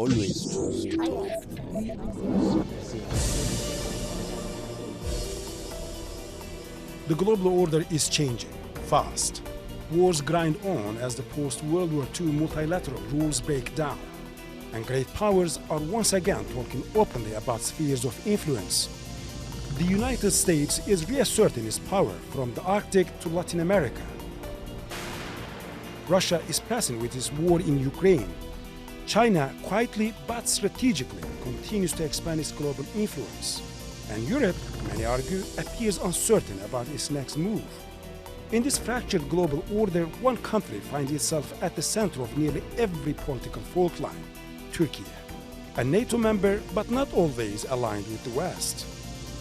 Always true. The global order is changing fast. Wars grind on as the post-World War II multilateral rules break down. And great powers are once again talking openly about spheres of influence. The United States is reasserting its power from the Arctic to Latin America. Russia is pressing with its war in Ukraine. China, quietly but strategically, continues to expand its global influence. And Europe, many argue, appears uncertain about its next move. In this fractured global order, one country finds itself at the center of nearly every political fault line: Turkey. A NATO member, but not always aligned with the West.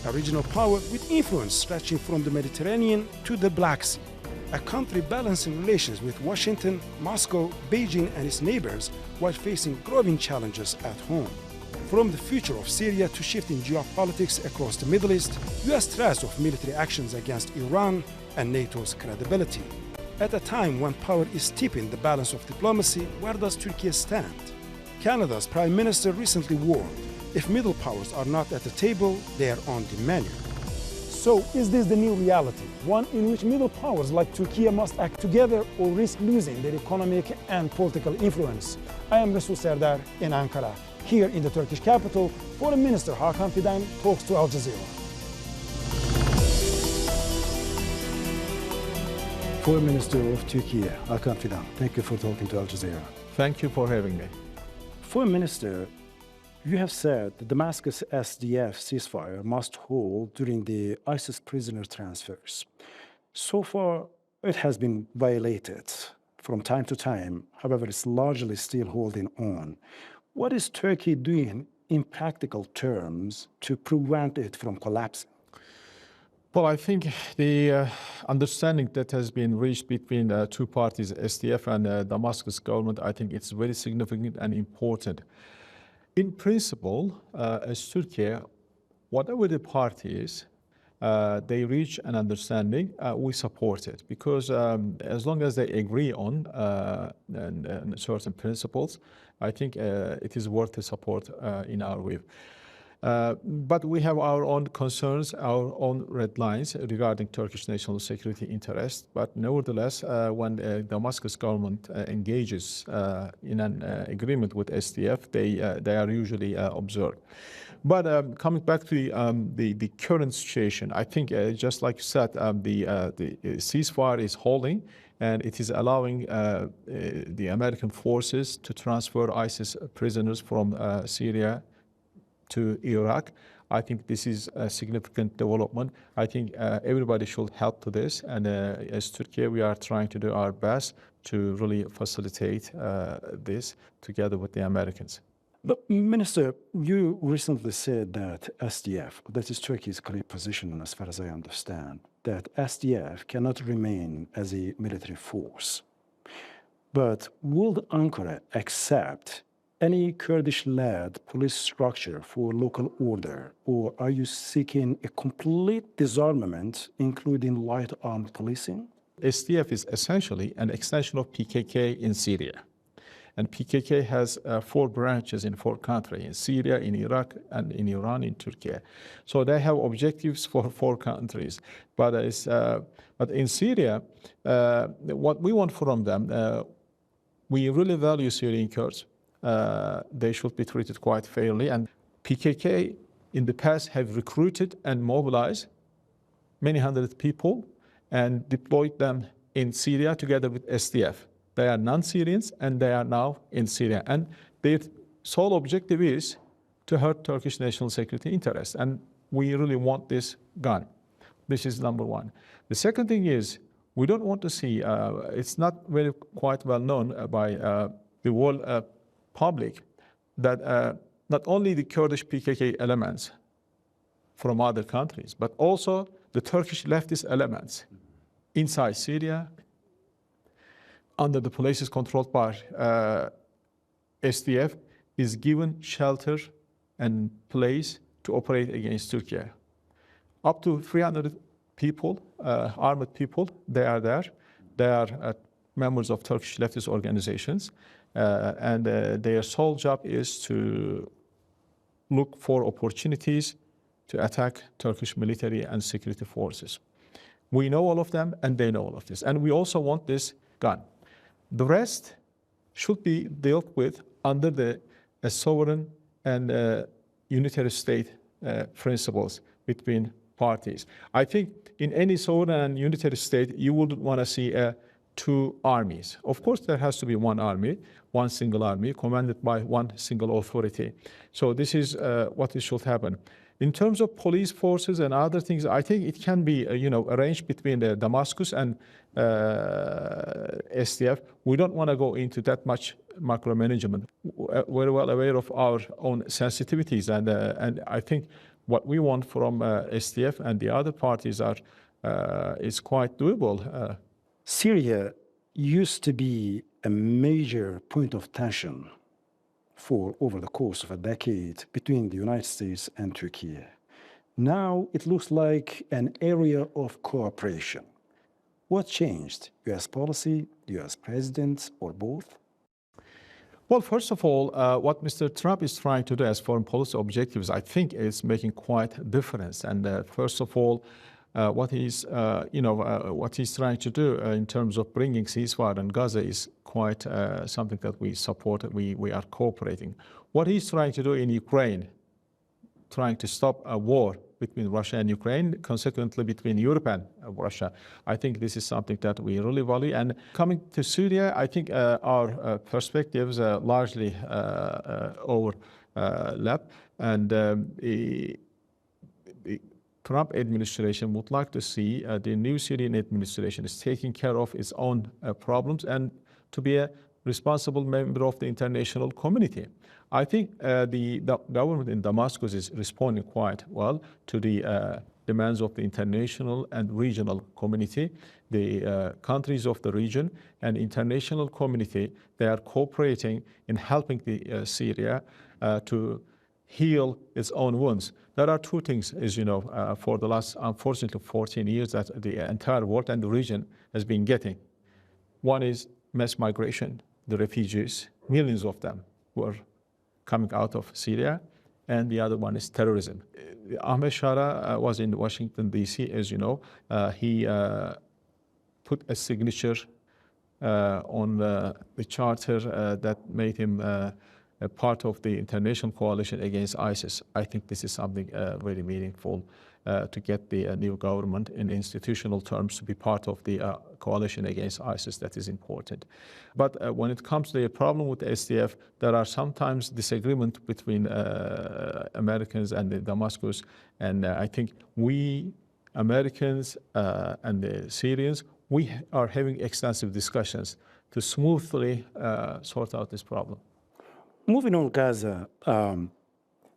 A regional power with influence stretching from the Mediterranean to the Black Sea. A country balancing relations with Washington, Moscow, Beijing and its neighbors while facing growing challenges at home. From the future of Syria to shifting geopolitics across the Middle East, US threats of military actions against Iran and NATO's credibility. At a time when power is tipping the balance of diplomacy, where does Turkey stand? Canada's Prime Minister recently warned, if middle powers are not at the table, they are on the menu. So is this the new reality, one in which middle powers like Turkey must act together or risk losing their economic and political influence? I am Resul Serdar in Ankara. Here in the Turkish capital, Foreign Minister Hakan Fidan talks to Al Jazeera. Foreign Minister of Turkey, Hakan Fidan, thank you for talking to Al Jazeera. Thank you for having me. Foreign Minister, you have said the Damascus SDF ceasefire must hold during the ISIS prisoner transfers. So far, it has been violated from time to time. However, it's largely still holding on. What is Turkey doing in practical terms to prevent it from collapsing? Well, I think the understanding that has been reached between two parties, SDF and Damascus government, I think it's very significant and important. In principle, as Turkey, whatever the party is, they reach an understanding, we support it. Because as long as they agree on certain principles, I think it is worth the support in our view. But we have our own concerns, our own red lines regarding Turkish national security interests. But nevertheless, when the Damascus government engages in an agreement with SDF, they are usually observed. But coming back to the current situation, I think just like you said, the ceasefire is holding, and it is allowing the American forces to transfer ISIS prisoners from Syria to Iraq. I think this is a significant development. I think everybody should help to this, and as Turkey, we are trying to do our best to really facilitate this together with the Americans. But Minister, you recently said that SDF, that is Turkey's clear position as far as I understand, that SDF cannot remain as a military force. But would Ankara accept any Kurdish-led police structure for local order, or are you seeking a complete disarmament, including light armed policing? SDF is essentially an extension of PKK in Syria. And PKK has 4 branches in 4 countries, in Syria, in Iraq, and in Iran, in Turkey. So they have objectives for 4 countries. But in Syria, what we want from them, we really value Syrian Kurds. They should be treated quite fairly. And PKK in the past have recruited and mobilized many hundred people and deployed them in Syria together with SDF. They are non-Syrians and they are now in Syria. And their sole objective is to hurt Turkish national security interests. And we really want this gone. This is number one. The second thing is, we don't want to see, it's not very quite well known by the world public that not only the Kurdish PKK elements from other countries, but also the Turkish leftist elements inside Syria, under the places controlled by SDF, is given shelter and place to operate against Turkey. Up to 300 people, armed people, they are there. They are members of Turkish leftist organizations. and their sole job is to look for opportunities to attack Turkish military and security forces. We know all of them, and they know all of this. And we also want this gone. The rest should be dealt with under the sovereign and unitary state principles between parties. I think in any sovereign and unitary state, you wouldn't want to see two armies. Of course, there has to be one army, one single army, commanded by one single authority. So this is what it should happen. In terms of police forces and other things, I think it can be, arranged between Damascus and SDF. We don't want to go into that much micromanagement. We're well aware of our own sensitivities, and I think what we want from SDF and the other parties is quite doable. Syria used to be a major point of tension for over the course of a decade between the United States and Turkey. Now it looks like an area of cooperation. What changed? US policy, US president, or both? Well, first of all, what Mr. Trump is trying to do as foreign policy objectives, I think, is making quite a difference. And first of all, what he's trying to do in terms of bringing ceasefire in Gaza is quite something that we support. We are cooperating. What he's trying to do in Ukraine, trying to stop a war between Russia and Ukraine, consequently between Europe and Russia. I think this is something that we really value. And coming to Syria, I think our perspectives largely overlap. And the Trump administration would like to see the new Syrian administration is taking care of its own problems and to be a responsible member of the international community. I think the government in Damascus is responding quite well to the demands of the international and regional community. The countries of the region and international community, they are cooperating in helping the Syria to heal its own wounds. There are two things, as you know, for the last, unfortunately, 14 years that the entire world and the region has been getting. One is mass migration, the refugees, millions of them were coming out of Syria, and the other one is terrorism. Ahmed Shara was in Washington, D.C., as you know. He put a signature on the charter that made him a part of the international coalition against ISIS. I think this is something very meaningful to get the new government in institutional terms to be part of the coalition against ISIS. That is important. But when it comes to the problem with the SDF, there are sometimes disagreement between Americans and Damascus. And I think we, Americans and the Syrians, we are having extensive discussions to smoothly sort out this problem. Moving on Gaza,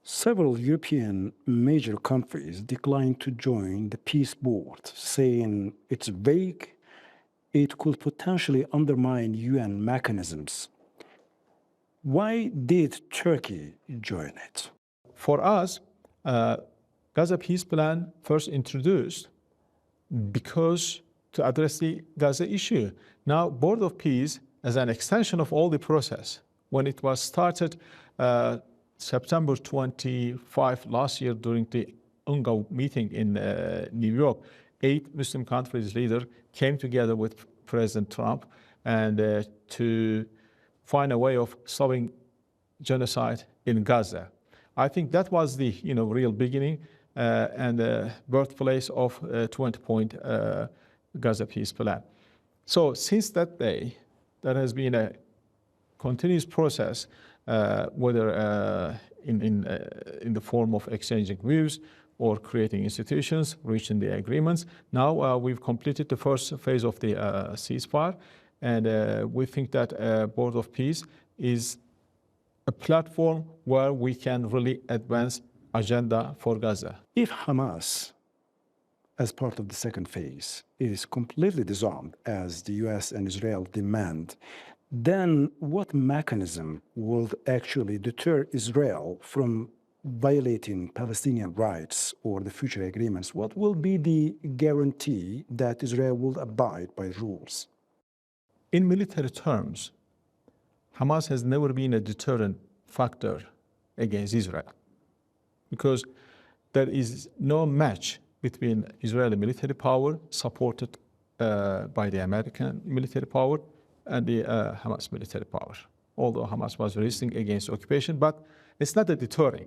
several European major countries declined to join the peace board, saying it's vague, it could potentially undermine UN mechanisms. Why did Turkey join it? For us, Gaza peace plan first introduced because to address the Gaza issue. Now, Board of Peace, as an extension of all the process, when it was started September 25 last year during the UNGA meeting in New York, 8 Muslim countries leaders came together with President Trump and to find a way of stopping genocide in Gaza. I think that was the real beginning and the birthplace of 20-point Gaza peace plan. So since that day, there has been a continuous process, whether in the form of exchanging views or creating institutions, reaching the agreements. Now we've completed the first phase of the ceasefire, and we think that Board of Peace is a platform where we can really advance agenda for Gaza. If Hamas, as part of the second phase, is completely disarmed, as the US and Israel demand, then what mechanism will actually deter Israel from violating Palestinian rights or the future agreements? What will be the guarantee that Israel will abide by rules? In military terms, Hamas has never been a deterrent factor against Israel, because there is no match between Israeli military power supported by the American military power and the Hamas military power. Although Hamas was resisting against occupation, but it's not a deterring.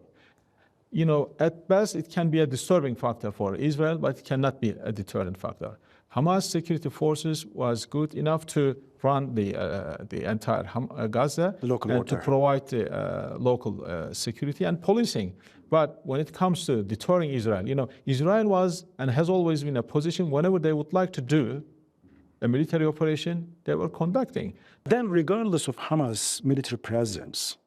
You know, at best, it can be a disturbing factor for Israel, but it cannot be a deterrent factor. Hamas security forces was good enough to run the entire Gaza Local and order. to provide local security and policing. But when it comes to deterring Israel, you know, Israel was and has always been a position whenever they would like to do a military operation, they were conducting. Then, regardless of Hamas' military presence,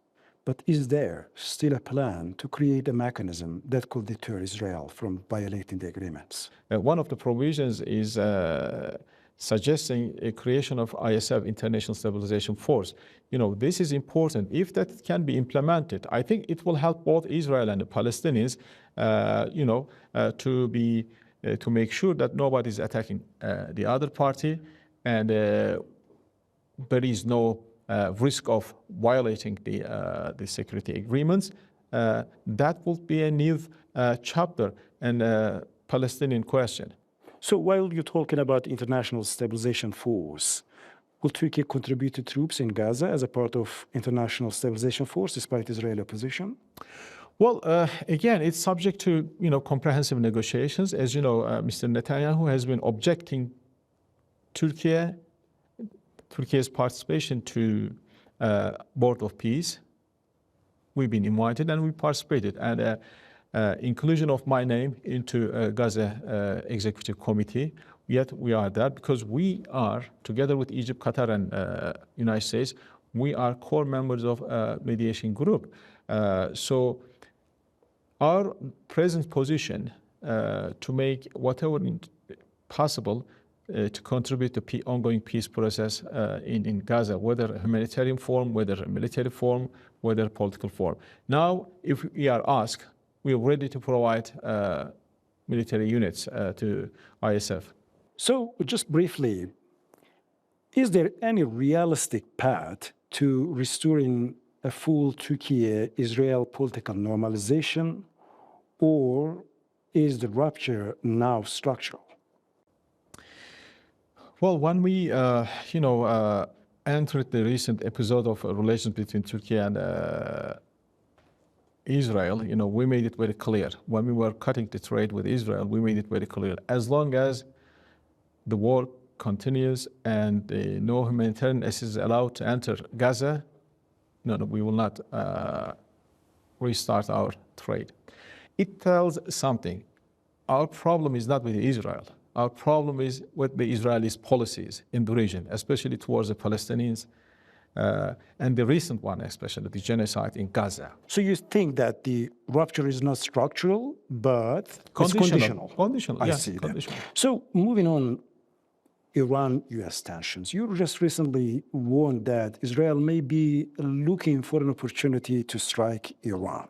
but is there still a plan to create a mechanism that could deter Israel from violating the agreements? One of the provisions is suggesting a creation of ISF, International Stabilization Force. You know, this is important. If that can be implemented, I think it will help both Israel and the Palestinians, to make sure that nobody is attacking the other party, and there is no risk of violating the security agreements. That will be a new chapter in Palestinian question. So while you're talking about International Stabilization Force, will Turkey contribute to troops in Gaza as a part of International Stabilization Force despite Israeli opposition? Well, again, it's subject to comprehensive negotiations. As you know, Mr. Netanyahu has been objecting Turkey's participation to Board of Peace. We've been invited and we participated, and inclusion of my name into Gaza Executive Committee. Yet we are there because we are, together with Egypt, Qatar, and United States, we are core members of mediation group. So our present position to make whatever possible to contribute to the ongoing peace process in Gaza, whether humanitarian form, whether military form, whether political form. Now, if we are asked, we are ready to provide military units to ISF. So, just briefly, is there any realistic path to restoring a full Turkey-Israel political normalization, or is the rupture now structural? Well, when we, entered the recent episode of relations between Turkey and Israel, we made it very clear. When we were cutting the trade with Israel, we made it very clear. As long as the war continues and no humanitarian assistance is allowed to enter Gaza, we will not restart our trade. It tells something. Our problem is not with Israel. Our problem is with the Israelis' policies in the region, especially towards the Palestinians, and the recent one, especially the genocide in Gaza. So you think that the rupture is not structural, but conditional. Conditional. I see that. So moving on, Iran-US tensions. You just recently warned that Israel may be looking for an opportunity to strike Iran.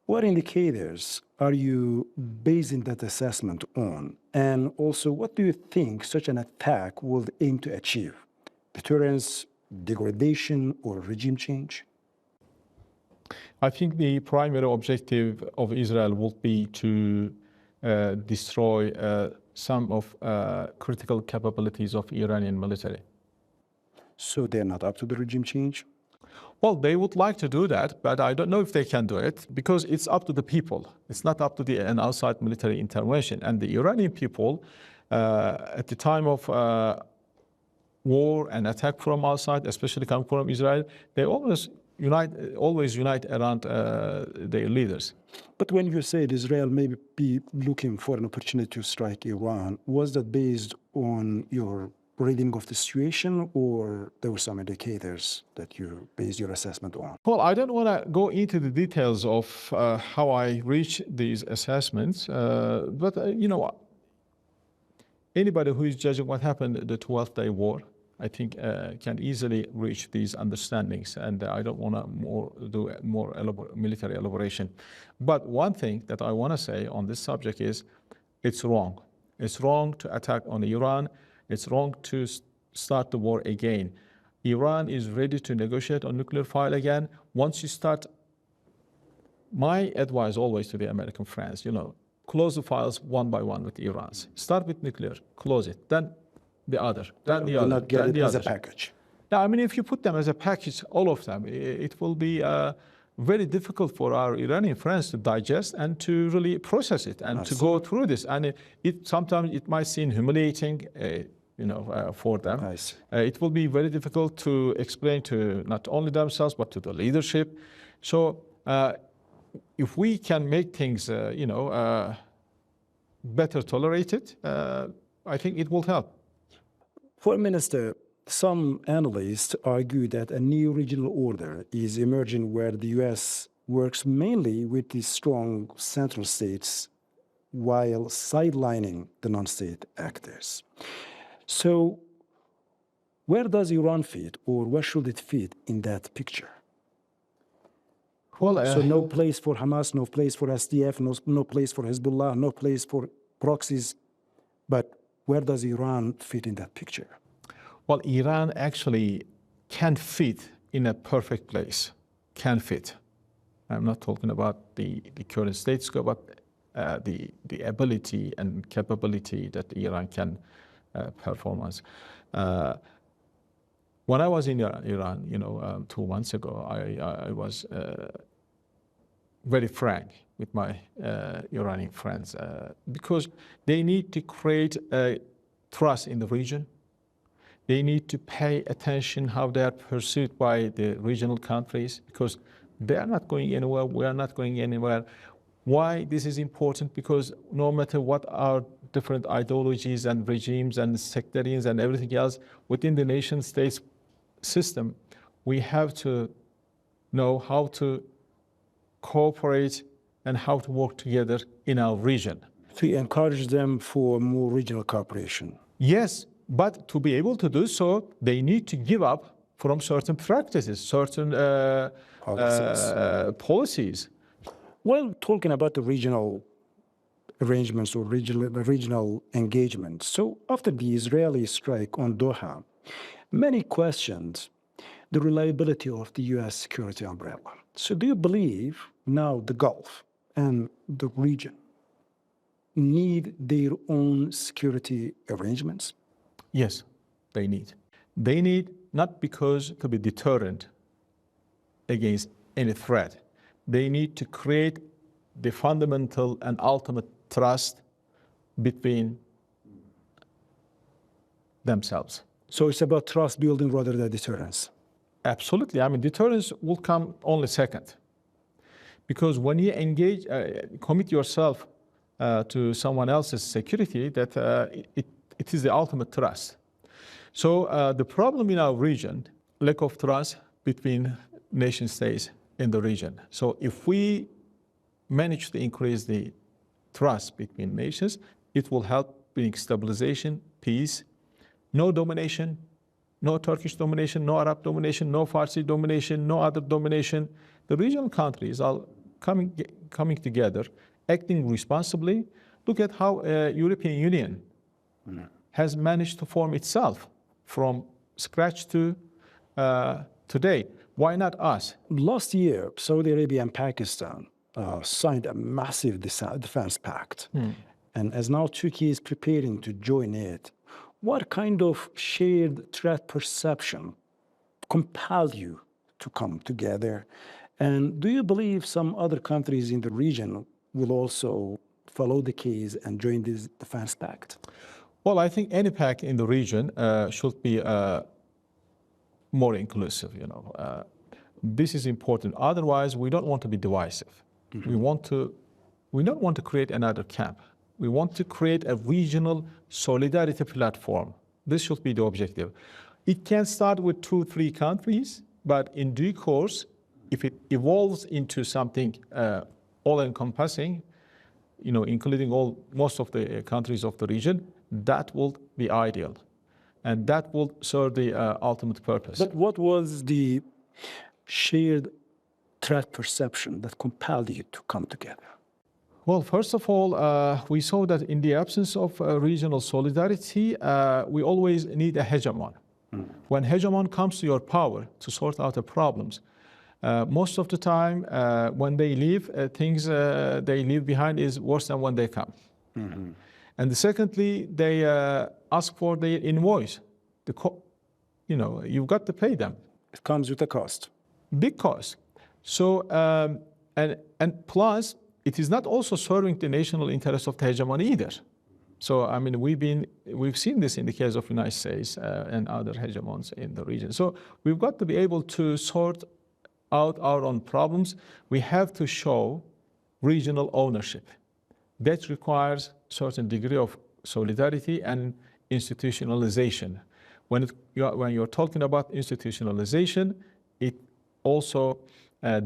What indicators are you basing that assessment on? And also, what do you think such an attack would aim to achieve? Deterrence, degradation, or regime change? I think the primary objective of Israel will be to destroy some of critical capabilities of Iranian military. So they're not up to the regime change? Well, they would like to do that, but I don't know if they can do it because it's up to the people. It's not up to an outside military intervention. And the Iranian people, at the time of war and attack from outside, especially coming from Israel, they always unite around their leaders. But when you said Israel may be looking for an opportunity to strike Iran, was that based on your reading of the situation, or there were some indicators that you based your assessment on? Well, I don't want to go into the details of how I reach these assessments, but anybody who is judging what happened the 12th Day War, I think can easily reach these understandings, and I don't want to do more military elaboration. But one thing that I want to say on this subject is it's wrong. It's wrong to attack on Iran. It's wrong to start the war again. Iran is ready to negotiate on nuclear file again. Once you start, my advice always to the American friends, close the files one by one with Iran. Start with nuclear, close it, then the other, then the other, not get then it the as other. a package. Now, I mean, if you put them as a package, all of them, it will be very difficult for our Iranian friends to digest and to really process it and to go through this. And sometimes it might seem humiliating, for them. I see. It will be very difficult to explain to not only themselves but to the leadership. So, if we can make things, better tolerated, I think it will help. Foreign Minister, some analysts argue that a new regional order is emerging where the U.S. works mainly with the strong central states while sidelining the non-state actors. So where does Iran fit, or where should it fit in that picture? Well, so no place for Hamas, no place for SDF, no place for Hezbollah, no place for proxies. But where does Iran fit in that picture? Well, Iran actually can fit in a perfect place, can fit. I'm not talking about the current status quo, but the ability and capability that Iran can perform. When I was in Iran, 2 months ago, I was very frank with my Iranian friends because they need to create a trust in the region. They need to pay attention how they are pursued by the regional countries because they are not going anywhere. We are not going anywhere. Why this is important? Because no matter what our different ideologies and regimes and sectarians and everything else within the nation states system, we have to know how to cooperate and how to work together in our region. To encourage them for more regional cooperation. Yes, but to be able to do so, they need to give up from certain practices, certain policies. Well, talking about the regional arrangements or regional engagement. So after the Israeli strike on Doha, many questioned the reliability of the U.S. security umbrella. So do you believe now the Gulf and the region need their own security arrangements? Yes, they need. They need not because to be deterrent against any threat. They need to create the fundamental and ultimate trust between themselves. So it's about trust building rather than deterrence. Absolutely. I mean, deterrence will come only second. Because when you engage, commit yourself to someone else's security, that it is the ultimate trust. So the problem in our region, lack of trust between nation states in the region. So if we manage to increase the trust between nations, it will help bring stabilization, peace, no domination, no Turkish domination, no Arab domination, no Farsi domination, no other domination. The regional countries are coming together, acting responsibly. Look at how European Union has managed to form itself from scratch to today. Why not us? Last year, Saudi Arabia and Pakistan signed a massive defense pact. And as now Turkey is preparing to join it, what kind of shared threat perception compelled you to come together? And do you believe some other countries in the region will also follow the case and join this defense pact? Well, I think any pact in the region should be more inclusive. This is important. Otherwise, we don't want to be divisive. We don't want to create another camp. We want to create a regional solidarity platform. This should be the objective. It can start with 2-3 countries, but in due course, if it evolves into something all-encompassing, including most of the countries of the region, that will be ideal, and that will serve the ultimate purpose. But what was the shared threat perception that compelled you to come together? Well, first of all, we saw that in the absence of regional solidarity, we always need a hegemon. When hegemon comes to your power to sort out the problems, most of the time when they leave, things they leave behind is worse than when they come. And secondly, they ask for their invoice. You've got to pay them. It comes with a cost. Big cost. So, and plus, it is not also serving the national interest of the hegemon either. So, I mean, we've seen this in the case of the United States and other hegemons in the region. So we've got to be able to sort out our own problems. We have to show regional ownership. That requires certain degree of solidarity and institutionalization. When you're talking about institutionalization, it also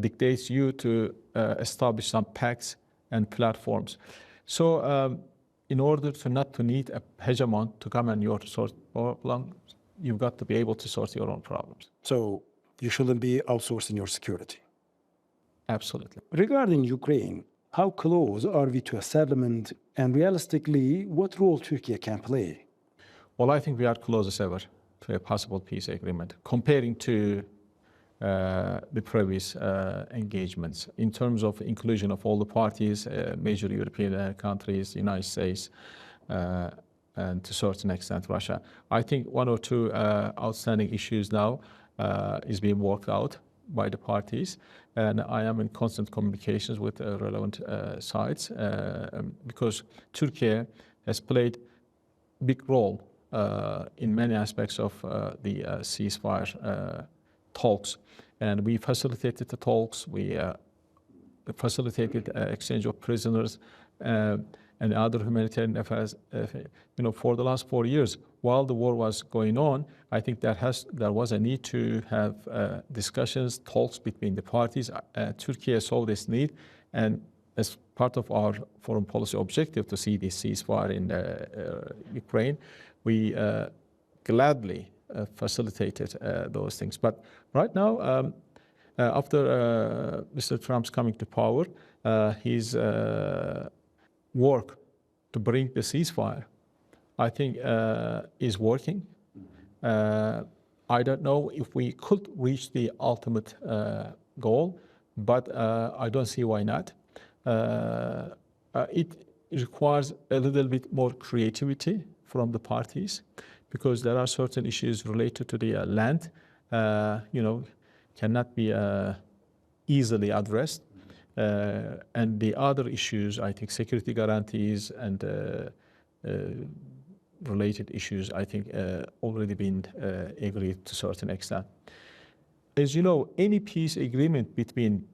dictates you to establish some pacts and platforms. So in order not to need a hegemon to come and sort problems, you've got to be able to sort your own problems. So you shouldn't be outsourcing your security. Absolutely. Regarding Ukraine, how close are we to a settlement, and realistically, what role Turkey can play? Well, I think we are close as ever to a possible peace agreement, comparing to the previous engagements in terms of inclusion of all the parties, major European countries, the United States, and to a certain extent Russia. I think one or two outstanding issues now is being worked out by the parties, and I am in constant communications with relevant sides because Turkey has played a big role in many aspects of the ceasefire talks, and we facilitated the talks. We facilitated exchange of prisoners and other humanitarian affairs. For the last 4 years, while the war was going on, I think there was a need to have discussions, talks between the parties. Turkey saw this need, and as part of our foreign policy objective to see this ceasefire in Ukraine, we gladly facilitated those things. But right now, after Mr. Trump's coming to power, his work to bring the ceasefire, I think, is working. I don't know if we could reach the ultimate goal, but I don't see why not. It requires a little bit more creativity from the parties, because there are certain issues related to the land, cannot be easily addressed. And the other issues, I think security guarantees and related issues, I think already been agreed to a certain extent. As you know, any peace agreement between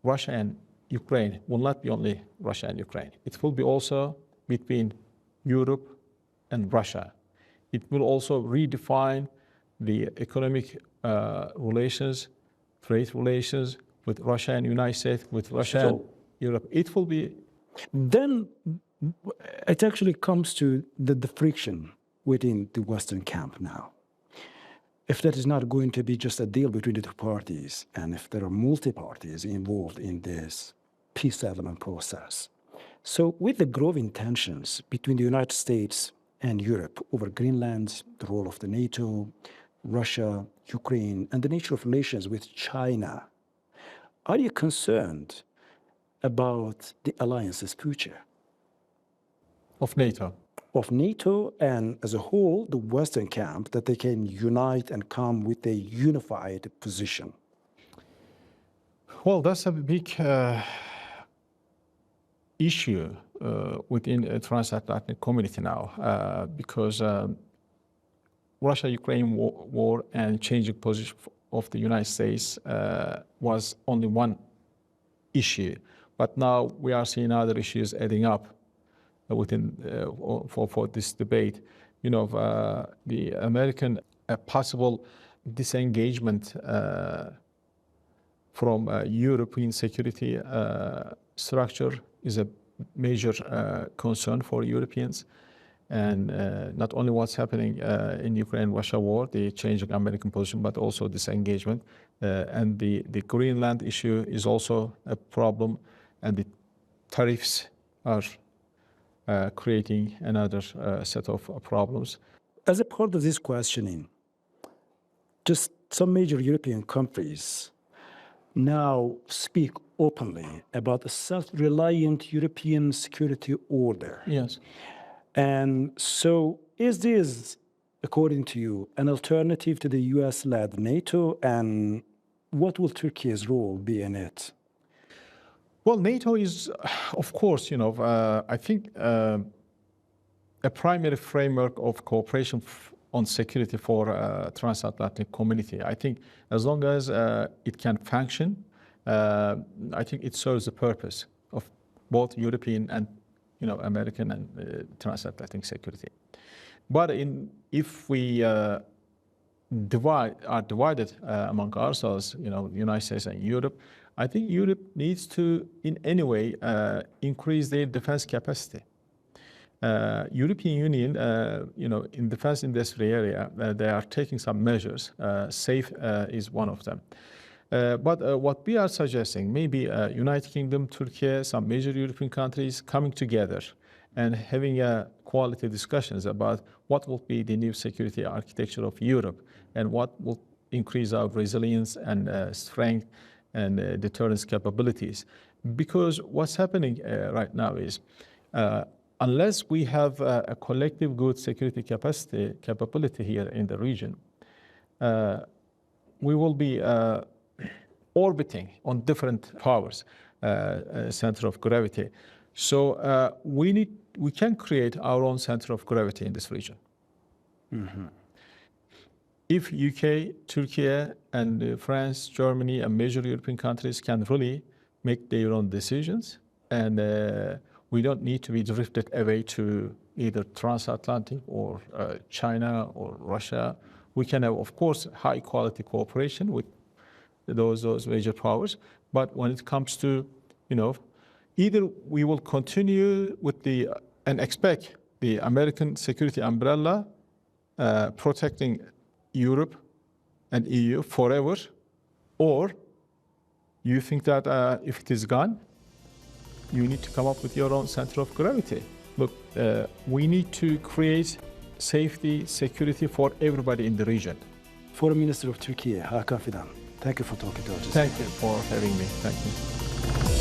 Russia and Ukraine will not be only Russia and Ukraine. It will be also between Europe and Russia. It will also redefine the economic relations, trade relations with Russia and United States, with Russia and Europe. It will be. Then it actually comes to the friction within the Western camp now. If that is not going to be just a deal between the two parties, and if there are multi-parties involved in this peace settlement process. So with the growing tensions between the United States and Europe over Greenland, the role of the NATO, Russia, Ukraine, and the nature of relations with China, are you concerned about the alliance's future? Of NATO? Of NATO, and as a whole, the Western camp, that they can unite and come with a unified position? Well, that's a big issue within a transatlantic community now, because Russia-Ukraine war and changing position of the United States was only one issue. But now we are seeing other issues adding up within for this debate. The American possible disengagement from European security structure is a major concern for Europeans. And not only what's happening in Ukraine-Russia war, the changing American position, but also disengagement. And the Greenland issue is also a problem, and the tariffs are creating another set of problems. As a part of this questioning, just some major European countries now speak openly about a self-reliant European security order. Yes. And so is this, according to you, an alternative to the US-led NATO, and what will Turkey's role be in it? Well, NATO is, of course, I think a primary framework of cooperation on security for transatlantic community. I think as long as it can function, I think it serves the purpose of both European and American and transatlantic security. But if we are divided among ourselves, the United States and Europe, I think Europe needs to, in any way, increase their defense capacity. European Union, in defense industry area, they are taking some measures. SAFE is one of them. But what we are suggesting, maybe United Kingdom, Turkey, some major European countries coming together and having quality discussions about what will be the new security architecture of Europe and what will increase our resilience and strength and deterrence capabilities. Because what's happening right now is, unless we have a collective good security capability here in the region, we will be orbiting on different powers, center of gravity. So we can create our own center of gravity in this region. Mm-hmm. If UK, Turkey, and France, Germany, and major European countries can really make their own decisions, and we don't need to be drifted away to either transatlantic or China or Russia. We can have, of course, high quality cooperation with those major powers. But when it comes to, either we will continue with and expect the American security umbrella protecting Europe and EU forever, or you think that if it is gone, you need to come up with your own center of gravity. Look, we need to create safety, security for everybody in the region. Foreign Minister of Turkey, Hakan Fidan, thank you for talking to us. Thank you for having me. Thank you.